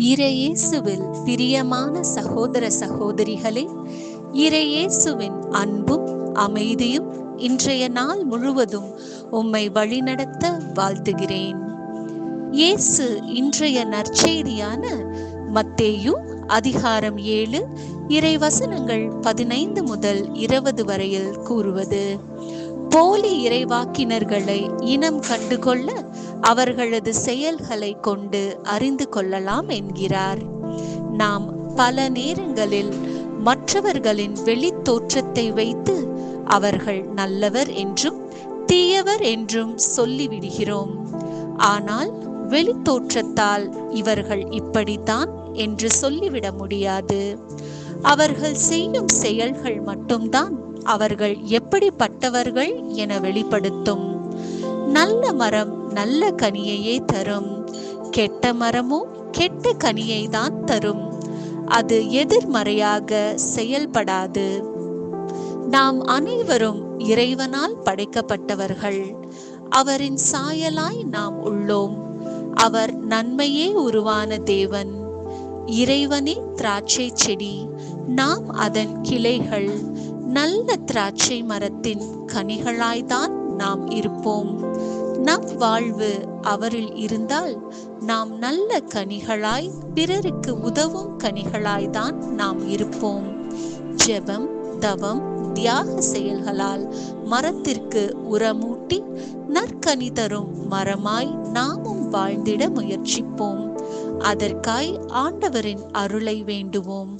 இறையேசுவில் பிரியமான சகோதர சகோதரிகளே, இறையேசுவின் அன்பும் அமைதியும் இன்றைய நாள் முழுவதும் உம்மை வழிநடத்த வாழ்த்துகிறேன். இயேசு இன்றைய நற்செய்தியான மத்தேயு அதிகாரம் 7 இறைவசனங்கள் 15 முதல் 20 வரையில் கூறுவது: போலி இறைவாக்கினர்களை இனம் கண்டுகொள்ள அவர்களது செயல்களை கொண்டு அறிந்து கொள்ளலாம் என்கிறார். நாம் பல நேரங்களில் மற்றவர்களின் வெளி தோற்றத்தை வைத்து அவர்கள் நல்லவர் என்றும் தீயவர் என்றும் சொல்லிவிடுகிறோம். ஆனால் வெளி தோற்றத்தால் இவர்கள் இப்படித்தான் என்று சொல்லிவிட முடியாது. அவர்கள் செய்யும் செயல்கள் மட்டும்தான் அவர்கள் எப்படிப்பட்டவர்கள் என வெளிப்படுத்தும். நல்ல மரம் நல்ல கனியையே தரும், கெட்ட மரமோ கெட்ட கனியை தான் தரும். அது எதிர்மறையாக செயல்படாது. நாம் அனைவரும் இறைவனால் படைக்கப்பட்டவர்கள். அவரின் சாயலாய் நாம் உள்ளோம். அவர் நன்மையே உருவான தேவன். இறைவனே திராட்சை செடி, நாம் அதன் கிளைகள். நல்ல திராட்சை மரத்தின் கனிகளாய்தான் நாம் இருப்போம். நம் வாழ்வு அவரில் இருந்தால் நாம் நல்ல கனிகளாய், பிறருக்கு உதவும் கனிகளாய்தான் நாம் இருப்போம். ஜெபம், தவம், தியாக செயல்களால் மரத்திற்கு உரமூட்டி நற்கனி தரும் மரமாய் நாமும் வாழ்ந்திட முயற்சிப்போம். அதற்காய் ஆண்டவரின் அருளை வேண்டுவோம்.